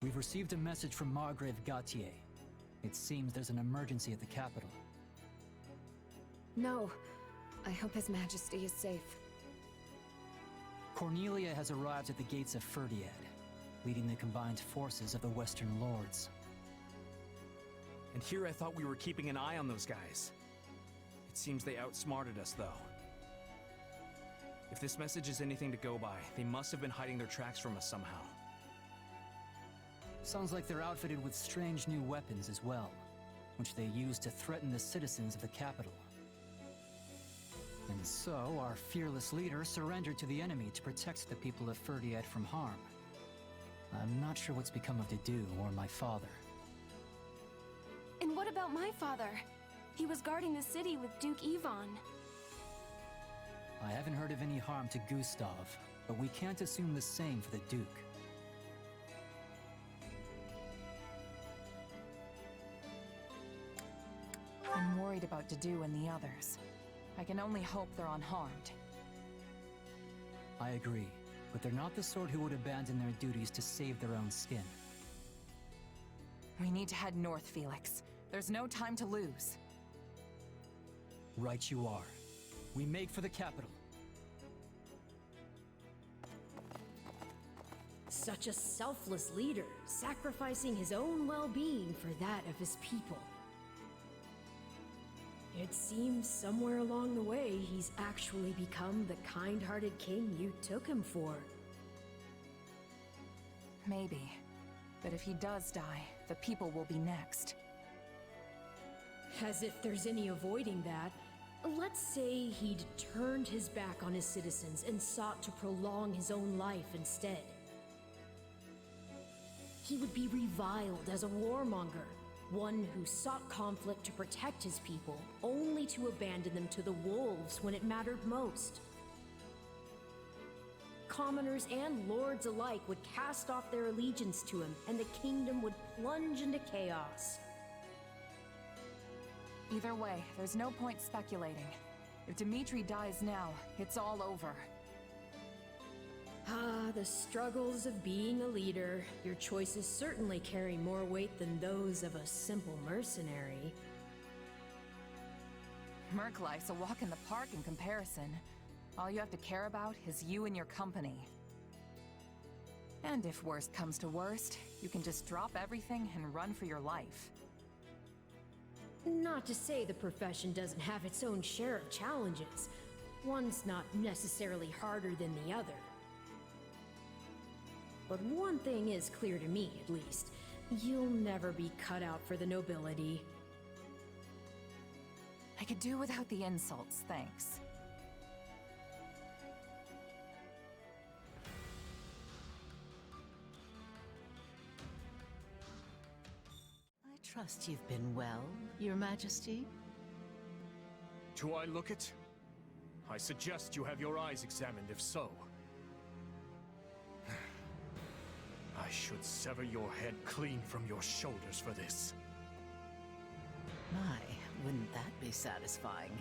We've received a message from Margrave Gautier. It seems there's an emergency at the capital. No. I hope His Majesty is safe. Cornelia has arrived at the gates of Fhirdiad, leading the combined forces of the Western Lords. And here I thought we were keeping an eye on those guys. It seems they outsmarted us, though. If this message is anything to go by, they must have been hiding their tracks from us somehow. Sounds like they're outfitted with strange new weapons as well, which they use to threaten the citizens of the capital. And so, our fearless leader surrendered to the enemy to protect the people of Fhirdiad from harm. I'm not sure what's become of Dedu or my father. And what about my father? He was guarding the city with Duke Ivan. I haven't heard of any harm to Gustav, but we can't assume the same for the Duke. I'm worried about Dedu and the others. I can only hope they're unharmed. I agree, but they're not the sort who would abandon their duties to save their own skin. We need to head north, Felix. There's no time to lose. Right you are. We make for the capital. Such a selfless leader, sacrificing his own well-being for that of his people. It seems somewhere along the way he's actually become the kind-hearted king you took him for. Maybe. But if he does die, the people will be next. As if there's any avoiding that. Let's say he'd turned his back on his citizens and sought to prolong his own life instead. He would be reviled as a warmonger, one who sought conflict to protect his people, only to abandon them to the wolves when it mattered most. Commoners and lords alike would cast off their allegiance to him, and the kingdom would plunge into chaos. Either way, there's no point speculating. If Dmitri dies now, it's all over. Ah, the struggles of being a leader. Your choices certainly carry more weight than those of a simple mercenary. Merc life's a walk in the park in comparison. All you have to care about is you and your company. And if worst comes to worst, you can just drop everything and run for your life. Not to say the profession doesn't have its own share of challenges. One's not necessarily harder than the other. But one thing is clear to me, at least. You'll never be cut out for the nobility. I could do without the insults, thanks. I trust you've been well, Your Majesty. Do I look it? I suggest you have your eyes examined if so. I should sever your head clean from your shoulders for this. My, wouldn't that be satisfying?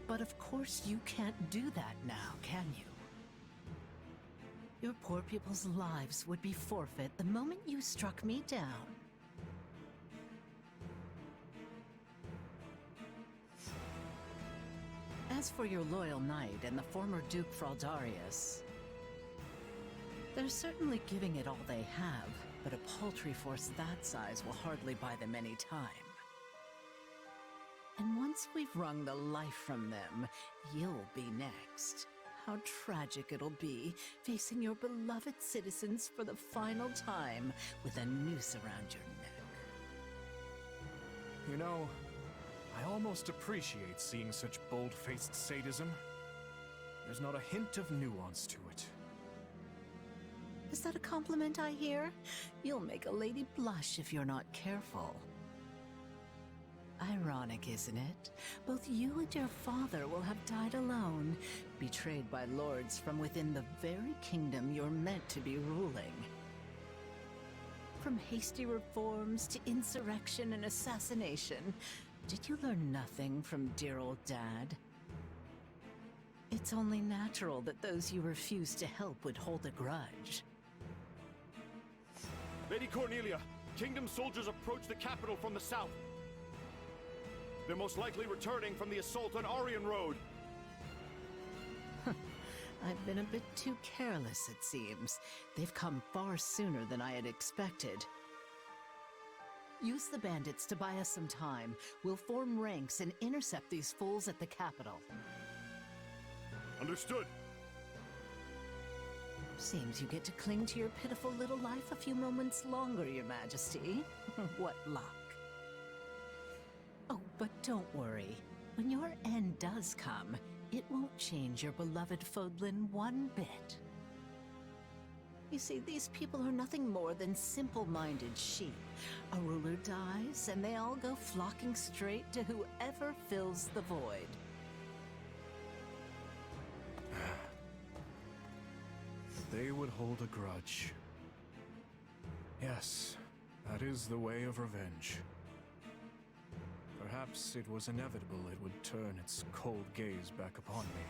But of course you can't do that now, can you? Your poor people's lives would be forfeit the moment you struck me down. As for your loyal knight and the former Duke Fraldarius, they're certainly giving it all they have, but a paltry force that size will hardly buy them any time. And once we've wrung the life from them, you'll be next. How tragic it'll be, facing your beloved citizens for the final time with a noose around your neck. You know, I almost appreciate seeing such bold-faced sadism. There's not a hint of nuance to it. Is that a compliment I hear? You'll make a lady blush if you're not careful. Ironic, isn't it? Both you and your father will have died alone, betrayed by lords from within the very kingdom you're meant to be ruling. From hasty reforms to insurrection and assassination, did you learn nothing from dear old Dad? It's only natural that those you refuse to help would hold a grudge. Lady Cornelia, Kingdom soldiers approach the capital from the south. They're most likely returning from the assault on Aryan Road. I've been a bit too careless, it seems. They've come far sooner than I had expected. Use the bandits to buy us some time. We'll form ranks and intercept these fools at the capital. Understood. Seems you get to cling to your pitiful little life a few moments longer, Your Majesty. What luck. Oh, but don't worry. When your end does come, it won't change your beloved Fodlan one bit. You see, these people are nothing more than simple-minded sheep. A ruler dies, and they all go flocking straight to whoever fills the void. They would hold a grudge. Yes, that is the way of revenge. Perhaps it was inevitable it would turn its cold gaze back upon me.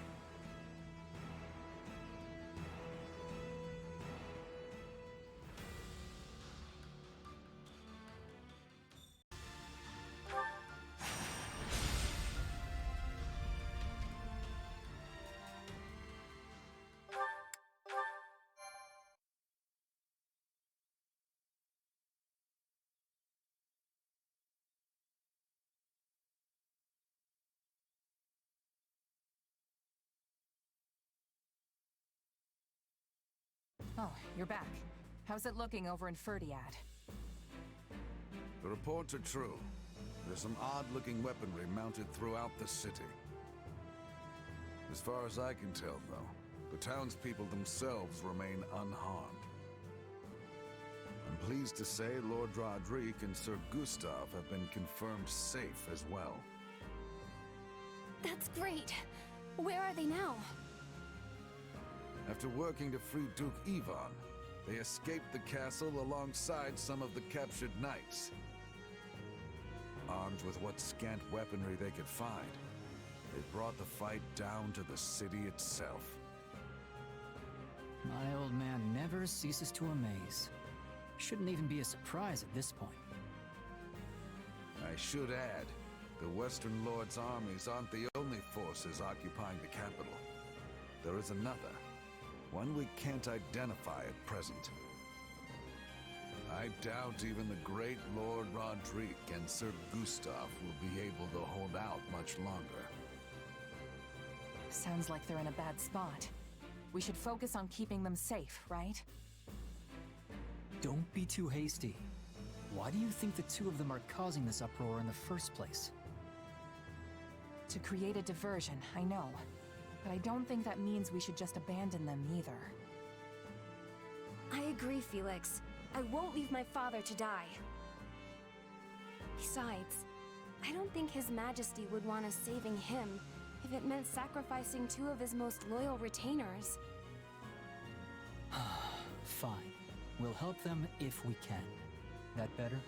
Oh, you're back. How's it looking over in Fhirdiad? The reports are true. There's some odd-looking weaponry mounted throughout the city. As far as I can tell, though, the townspeople themselves remain unharmed. I'm pleased to say Lord Roderick and Sir Gustav have been confirmed safe as well. That's great. Where are they now? After working to free Duke Ivan, they escaped the castle alongside some of the captured knights. Armed with what scant weaponry they could find, they brought the fight down to the city itself. My old man never ceases to amaze. Shouldn't even be a surprise at this point. I should add, the Western Lord's armies aren't the only forces occupying the capital. There is another, one we can't identify at present. I doubt even the great Lord Roderick and Sir Gustav will be able to hold out much longer. Sounds like they're in a bad spot. We should focus on keeping them safe, right? Don't be too hasty. Why do you think the two of them are causing this uproar in the first place? To create a diversion, I know. But I don't think that means we should just abandon them either. I agree, Felix. I won't leave my father to die. Besides, I don't think His Majesty would want us saving him if it meant sacrificing two of his most loyal retainers. Fine. We'll help them if we can. That better?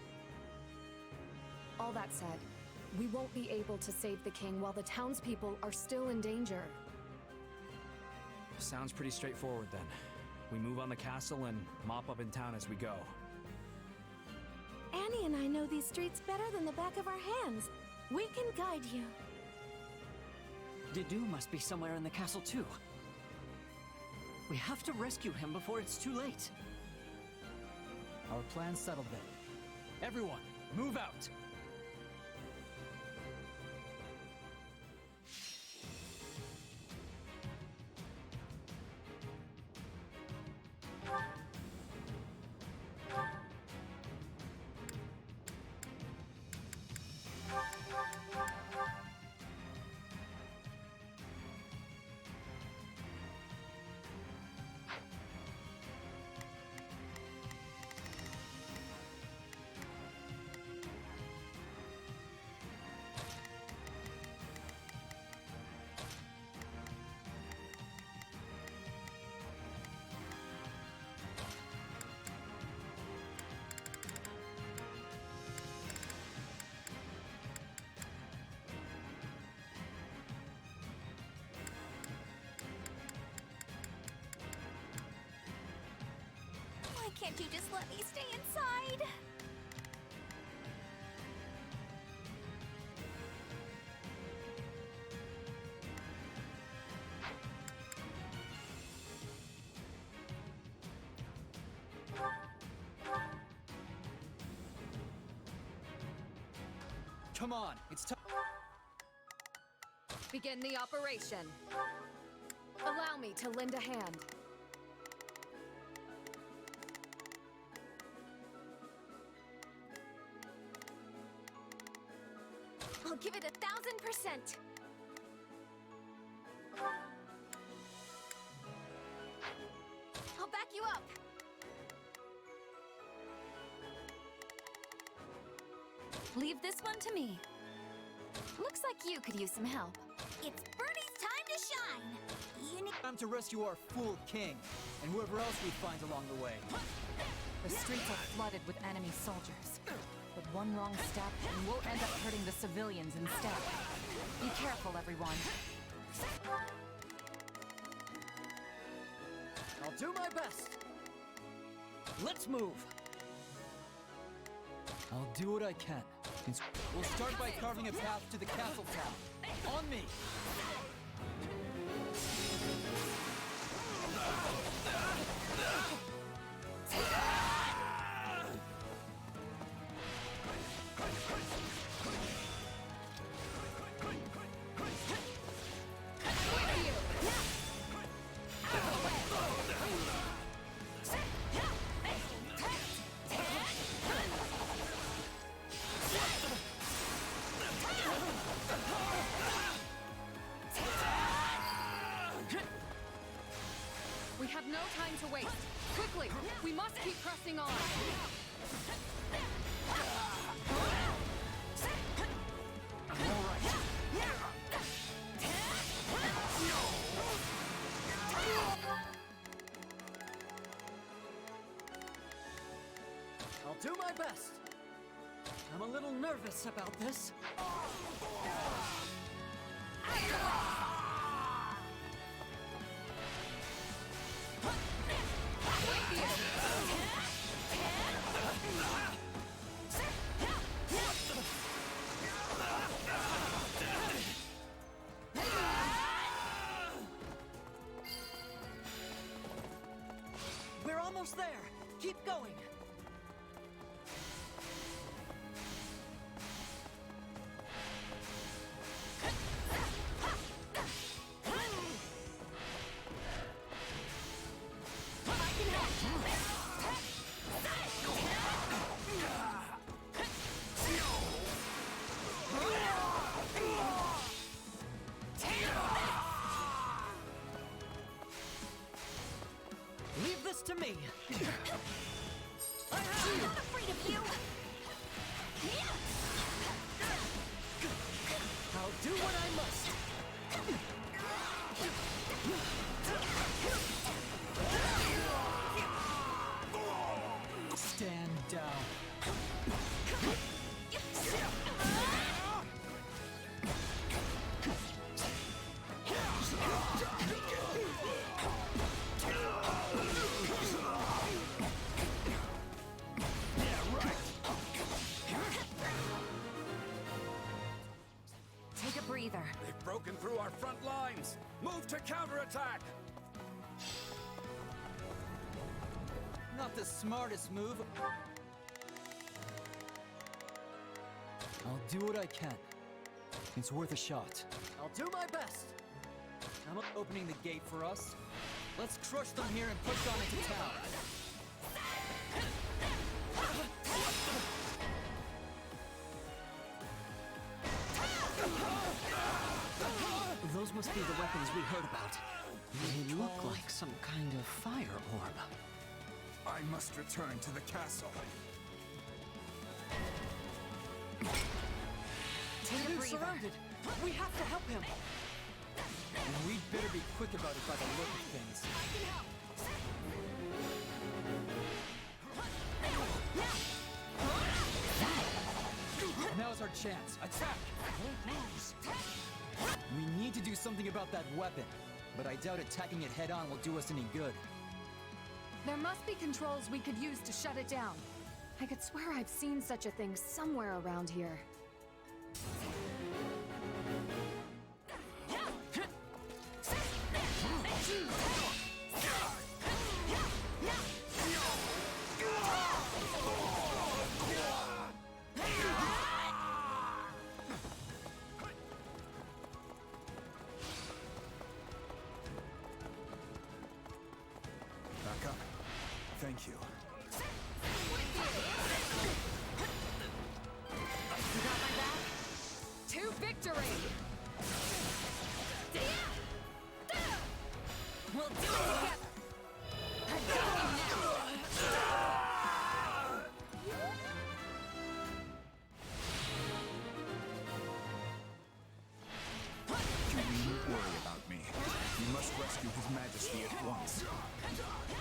All that said, we won't be able to save the king while the townspeople are still in danger. Sounds pretty straightforward then. We move on the castle and mop up in town as we go. Annie and I know these streets better than the back of our hands. We can guide you. Dedu must be somewhere in the castle too. We have to rescue him before it's too late. Our plan's settled then. Everyone, move out! can't you just let me stay inside? Come on, it's time. Begin the operation. Allow me to lend a hand. I'll give it 1000%. I'll back you up. Leave this one to me. Looks like you could use some help. It's Birdie's time to shine! You need— Time to rescue our fool king, and whoever else we find along the way. The streets are flooded with enemy soldiers. But one wrong step, and we'll end up hurting the civilians instead. Be careful, everyone. I'll do my best. Let's move. I'll do what I can. We'll start by carving a path to the castle town. On me! We have no time to waste. Quickly, we must keep pressing on. I'll do my best. I'm a little nervous about this. We're almost there. Keep going. Leave this to me. I'm not afraid of you! I'll do what I must. Stand down. Take a breather. They've broken through our front lines! Move to counterattack! Not the smartest move. I'll do what I can. It's worth a shot. I'll do my best. I'm opening the gate for us. Let's crush them here and push on into town. Those must be the weapons we heard about. They look like some kind of fire orb. I must return to the castle. Take a We're breather. surrounded. We have to help him. And we'd better be quick about it by the look of things. Now's our chance. Attack! We need to do something about that weapon, but I doubt attacking it head-on will do us any good. There must be controls we could use to shut it down. I could swear I've seen such a thing somewhere around here. Back up. Thank you. You got my back? To victory! We'll do it together! I've got you now! You needn't worry about me. We must rescue His Majesty at once.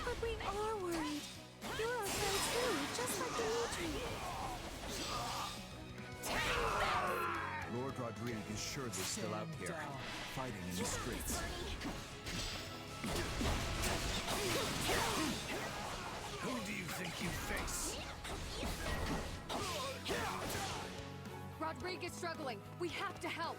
But we are worried. You're our friend too, just like Dimitri. Lord Rodrigue is surely still out here, fighting in the streets. Who do you think you face? Rodrigue is struggling. We have to help.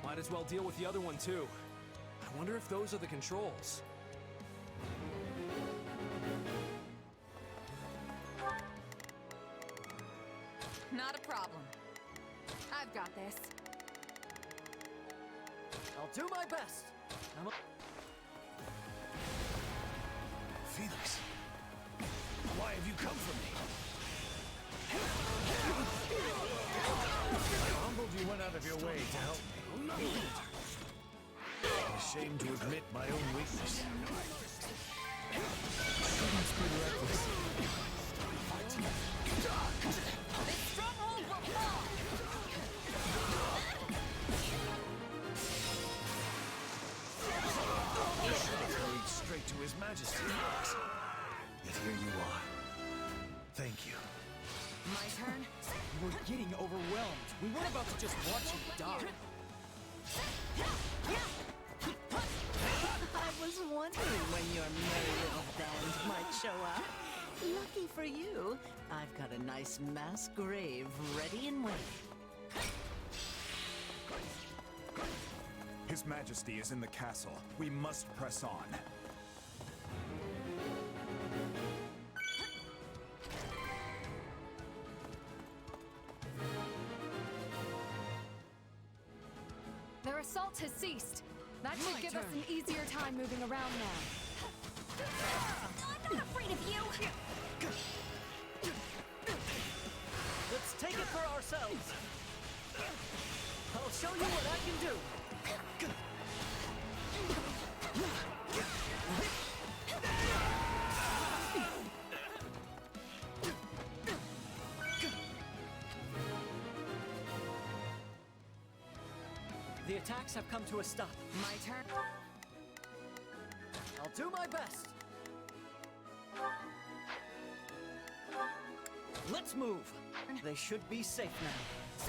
Might as well deal with the other one too. I wonder if those are the controls. Not a problem. I've got this. I'll do my best. Felix, why have you come for me? I'm humbled you went out of your way to help me. I'm ashamed to admit my own weakness. Shouldn't be reckless. This stronghold will fall! You should have hurried straight to His Majesty, Felix. Yet here you are. Thank you. My turn? We're getting overwhelmed. We weren't about to just watch him die. I was wondering when your merry little band might show up. Lucky for you, I've got a nice mass grave ready and waiting. His Majesty is in the castle. We must press on. Their assault has ceased. That should give us an easier time moving around now. I'm not afraid of you! Let's take it for ourselves. I'll show you what I can do. The attacks have come to a stop. My turn? I'll do my best. Let's move. They should be safe now.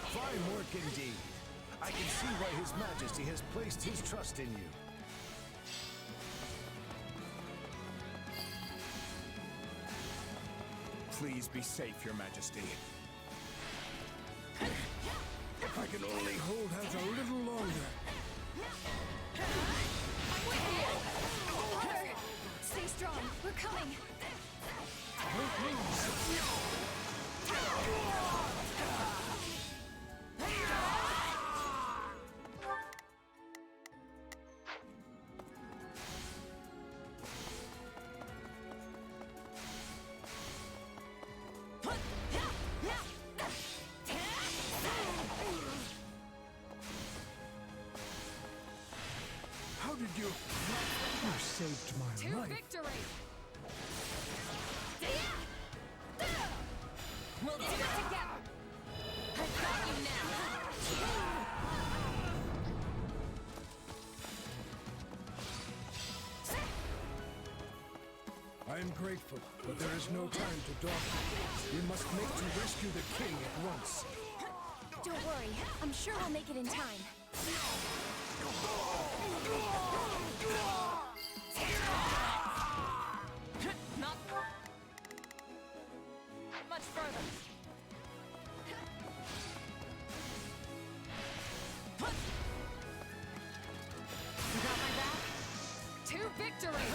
Fine work indeed. I can see why His Majesty has placed his trust in you. Please be safe, Your Majesty. If I can only hold out a little longer. I'm with you! Mother! Stay strong. We're coming. did you? You saved my To life. victory! We'll do it together! I've got you now! I am grateful, but there is no time to dawdle. We must make to rescue the king at once. Don't worry, I'm sure we'll make it in time. Not much further. You got my back? To victory!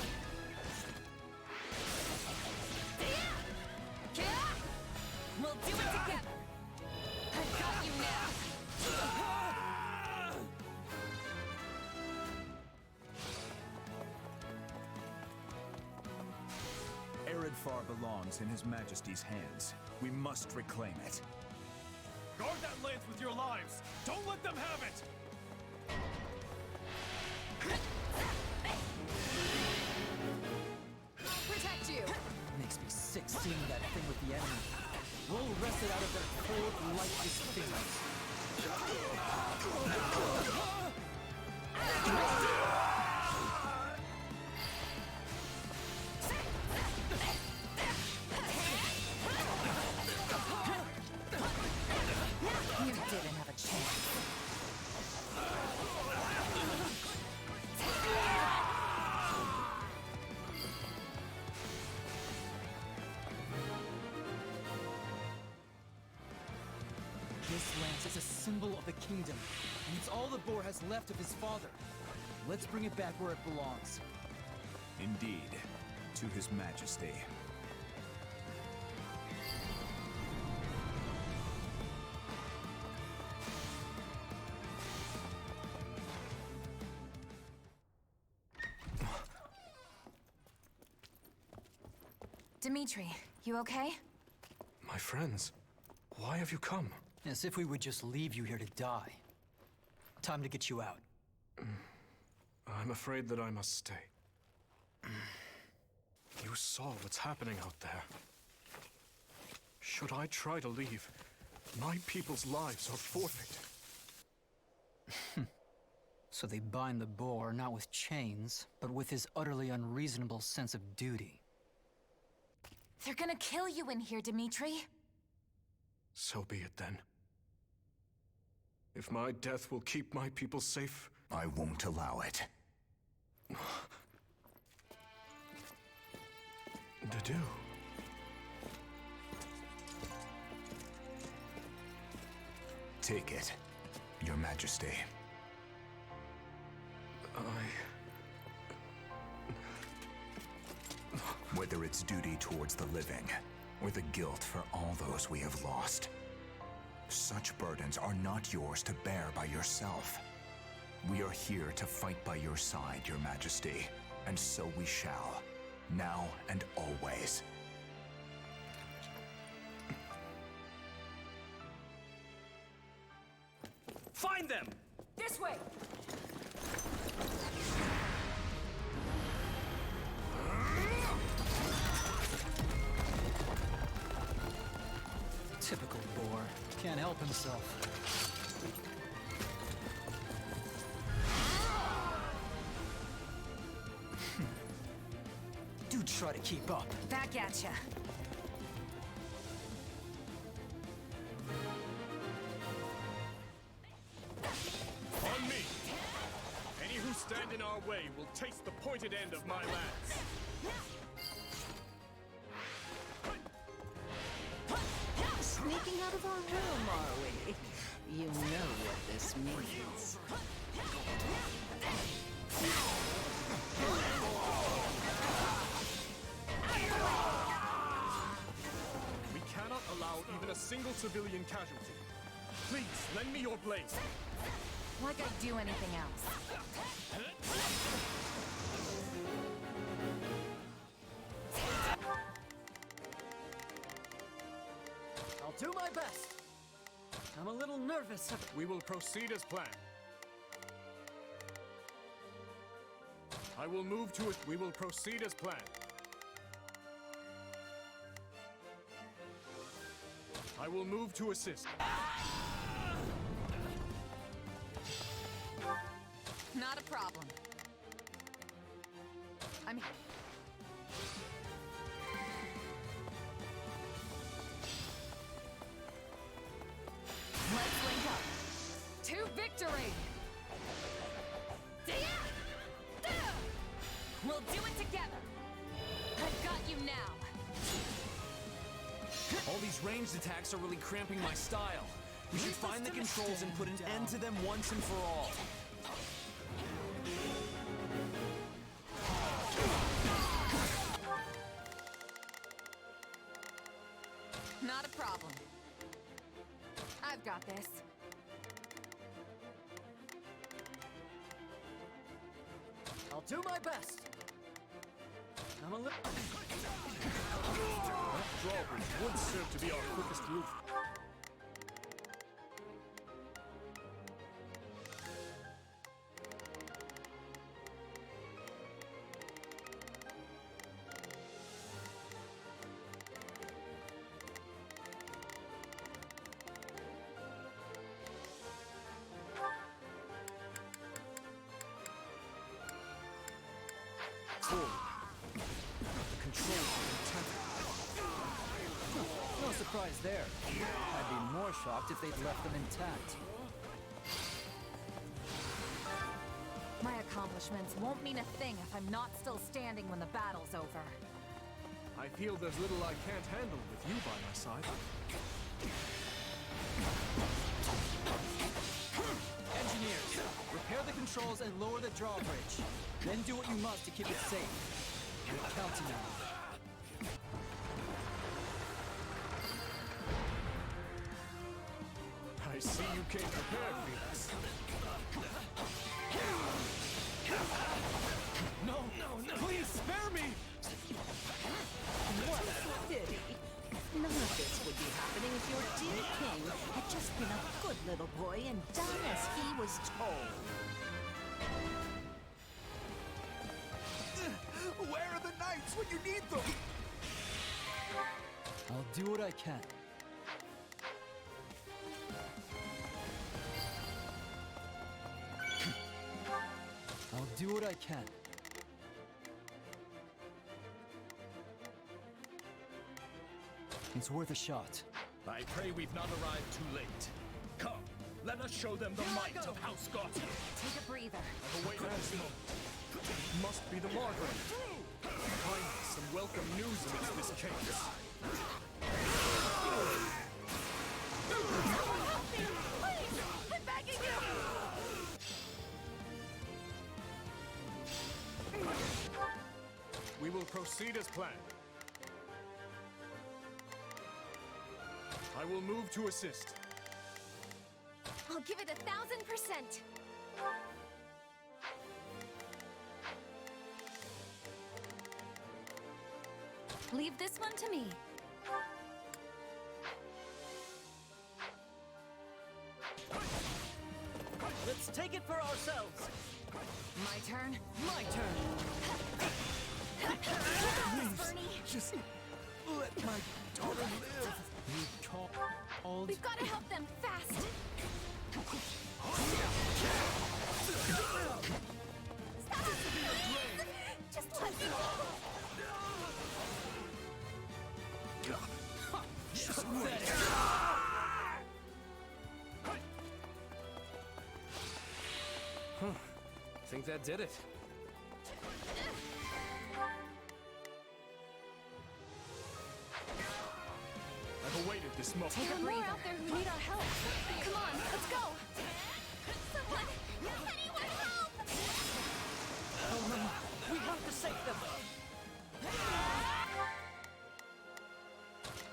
We'll do it together! I've got you now! Far belongs in His Majesty's hands. We must reclaim it. Guard that lance with your lives! Don't let them have it! Protect you! Makes me sick seeing that thing with the enemy. We'll wrest it out of their cold, lifeless fingers. You didn't have a chance. This lance is a symbol of the kingdom, and it's all the boar has left of his father. Let's bring it back where it belongs. Indeed, to His Majesty. Dimitri, you okay? My friends, why have you come? As if we would just leave you here to die. Time to get you out. I'm afraid that I must stay. You saw what's happening out there. Should I try to leave, my people's lives are forfeit. So they bind the boar not with chains, but with his utterly unreasonable sense of duty. They're gonna kill you in here, Dimitri. So be it then. If my death will keep my people safe, I won't allow it. Dedu. Take it, Your Majesty. Whether it's duty towards the living, or the guilt for all those we have lost, such burdens are not yours to bear by yourself. We are here to fight by your side, Your Majesty, and so we shall, now and always. Find them! This way! Typical boar. Can't help himself. Do try to keep up. Back at ya. On me! Any who stand in our way will taste the pointed end of my lance. Sneaking out of our room, are we? You know what this means. We cannot allow even a single civilian casualty. Please, lend me your blade. Like I'd do anything else. I'll do my best. I'm a little nervous. We will proceed as planned. I will move to it. We will proceed as planned. I will move to assist. Not a problem. I'm... Let's link up. To victory! We'll do it together! I've got you now! All these ranged attacks are really cramping my style. We should find the controls and put an end to them once and for all. Not a problem. I've got this. I'll do my best. I'm a little... That drawbridge would serve to be our quickest route. No surprise there. I'd be more shocked if they'd left them intact. My accomplishments won't mean a thing if I'm not still standing when the battle's over. I feel there's little I can't handle with you by my side. Engineers, repair the controls and lower the drawbridge. Then do what you must to keep it safe. We're counting on you. I see you came prepared, Phoenix. No, please spare me! What a pity. None of this would be happening if your dear king had just been a good little boy and done as he was told. Where are the knights when you need them? I'll do what I can. I'll do what I can. It's worth a shot. I pray we've not arrived too late. Come, let us show them the might of House Gotham. Take a breather. I've awaited this moment. It must be the Margaret. Kindness and welcome news amidst this chaos. Help me! Please! I'm begging you! We will proceed as planned. I will move to assist. I'll give it 1,000%. Leave this one to me. Let's take it for ourselves! My turn? My turn! Bernie! Just let my daughter live. You called... We've got to help them fast! Stop! Just let me go! Think that did it. I've awaited this moment. Take There a are more breather. out there who need our help. Come on, let's go! Someone! Anyone help! Oh no! We have to save them!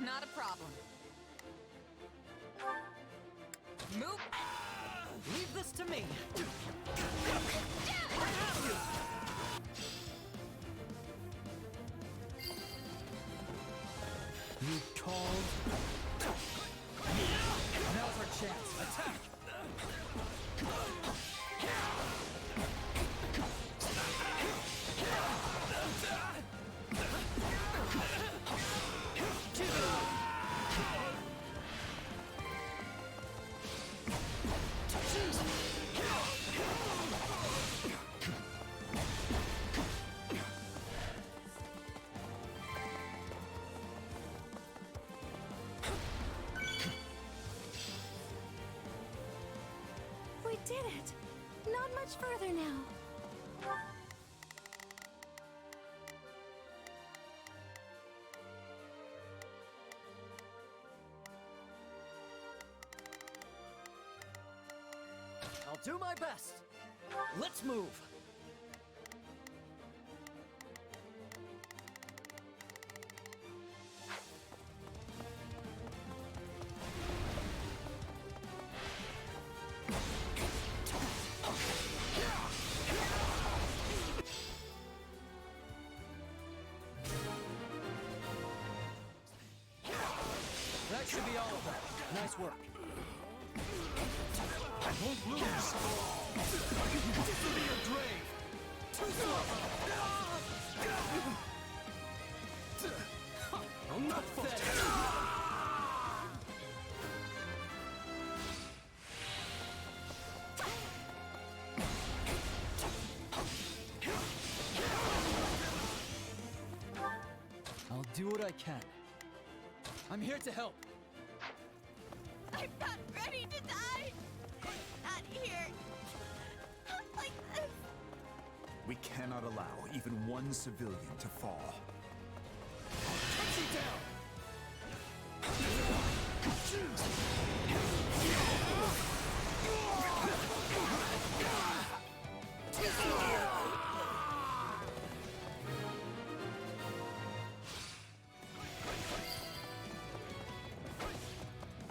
Not a problem. Move! Leave this to me! You called... Now's our chance! Attack! did it! Not much further now. I'll do my best. Let's move. That should be all of them. Nice work. I won't lose. This will be your grave. Too slow. I'm not pathetic. I'll do what I can. I'm here to help. I'm not ready to die! Not here! Not like this! We cannot allow even one civilian to fall. Touch you down.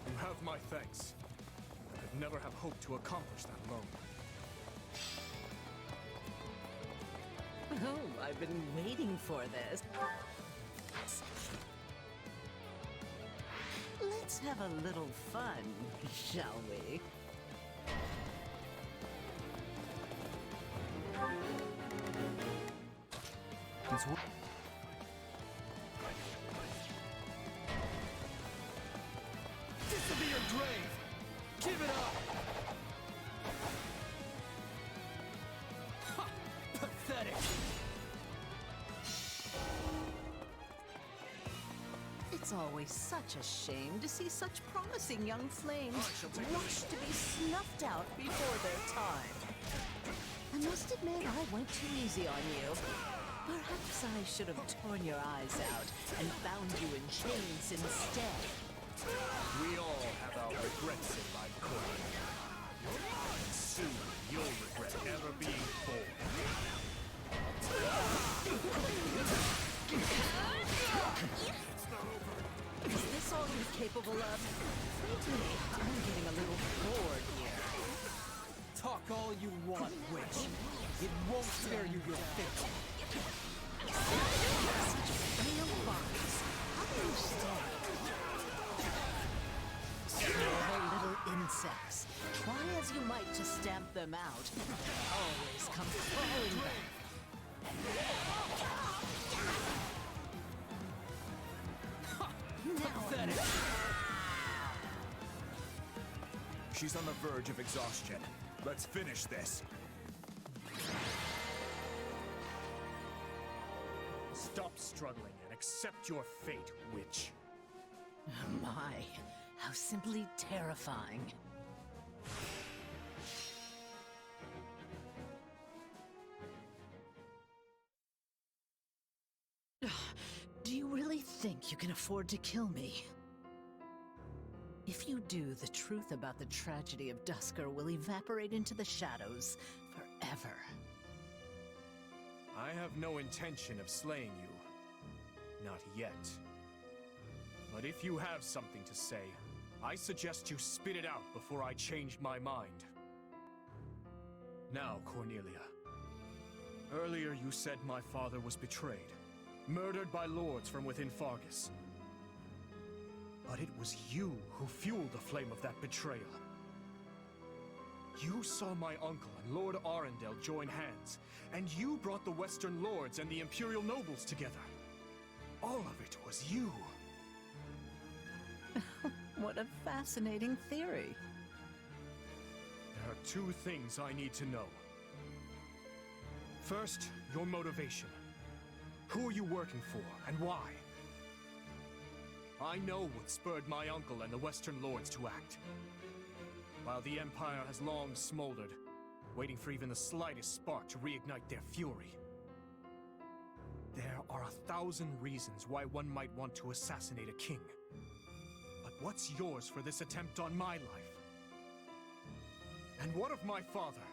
You have my thanks. I could never have hoped to accomplish that alone. Oh, I've been waiting for this. Let's have a little fun, shall we? This will be your grave. Give it up. Ha! Pathetic. It's always such a shame to see such promising young flames rush to be snuffed out before their time. I must admit, I went too easy on you. Perhaps I should have torn your eyes out and bound you in chains instead. We all have our regrets in life, Cornelia. And soon you'll regret ever being born. Is this all you're capable of? Frankly, I'm getting a little bored here. Talk all you want, witch. It won't spare you your fate. Real bodies. How do you stay? Silver little insects. Try as you might to stamp them out, they always come crawling back. Pathetic. She's on the verge of exhaustion. Let's finish this. Stop struggling and accept your fate, witch. My, how simply terrifying. Do you really think you can afford to kill me? If you do, the truth about the tragedy of Dusker will evaporate into the shadows forever. I have no intention of slaying you. Not yet. But if you have something to say, I suggest you spit it out before I change my mind. Now, Cornelia. Earlier you said my father was betrayed, murdered by lords from within Fargus. But it was you who fueled the flame of that betrayal. You saw my uncle and Lord Arundel join hands, and you brought the Western Lords and the Imperial nobles together. All of it was you. What a fascinating theory. There are two things I need to know. First, your motivation. Who are you working for, and why? I know what spurred my uncle and the Western Lords to act. while the Empire has long smoldered, waiting for even the slightest spark to reignite their fury. There are 1,000 reasons why one might want to assassinate a king. But what's yours for this attempt on my life? And what of my father?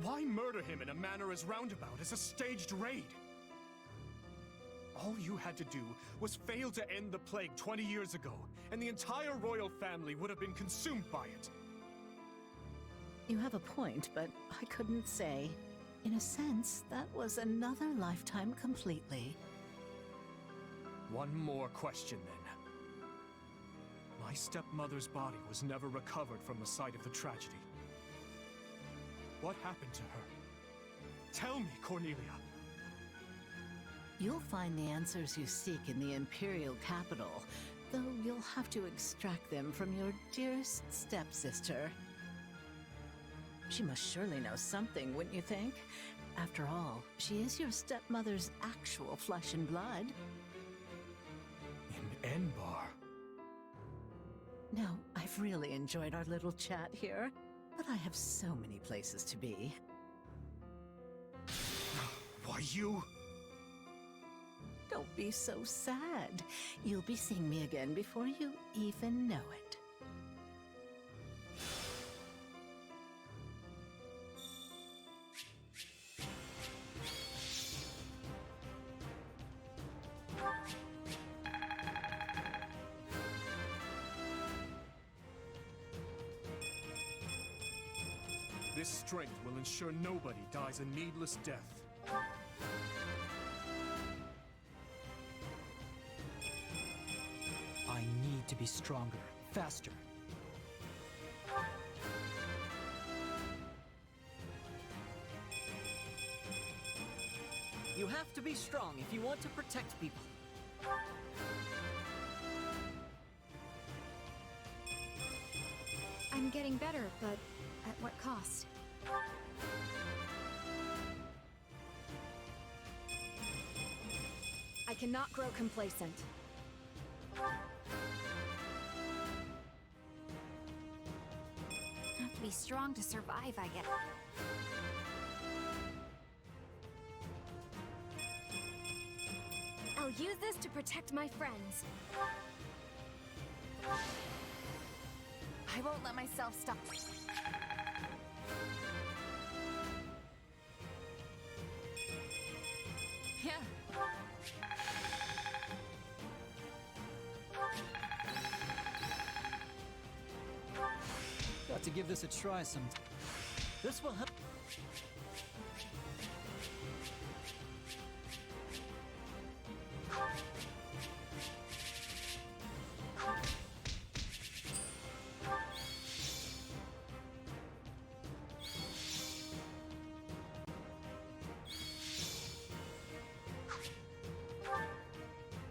Why murder him in a manner as roundabout as a staged raid? All you had to do was fail to end the plague 20 years ago, and the entire royal family would have been consumed by it. You have a point, but I couldn't say. In a sense, that was another lifetime completely. One more question, then. My stepmother's body was never recovered from the site of the tragedy. What happened to her? Tell me, Cornelia! You'll find the answers you seek in the Imperial capital, though you'll have to extract them from your dearest stepsister. She must surely know something, wouldn't you think? After all, she is your stepmother's actual flesh and blood. In Enbar? Now, I've really enjoyed our little chat here, but I have so many places to be. Why, you... Don't be so sad. You'll be seeing me again before you even know it. This strength will ensure nobody dies a needless death. I need to be stronger, faster. You have to be strong if you want to protect people. I'm getting better, but at what cost? I cannot grow complacent. Have to be strong to survive, I guess. I'll use this to protect my friends. I won't let myself stop. Yeah. Got to give this a try sometime. This will help.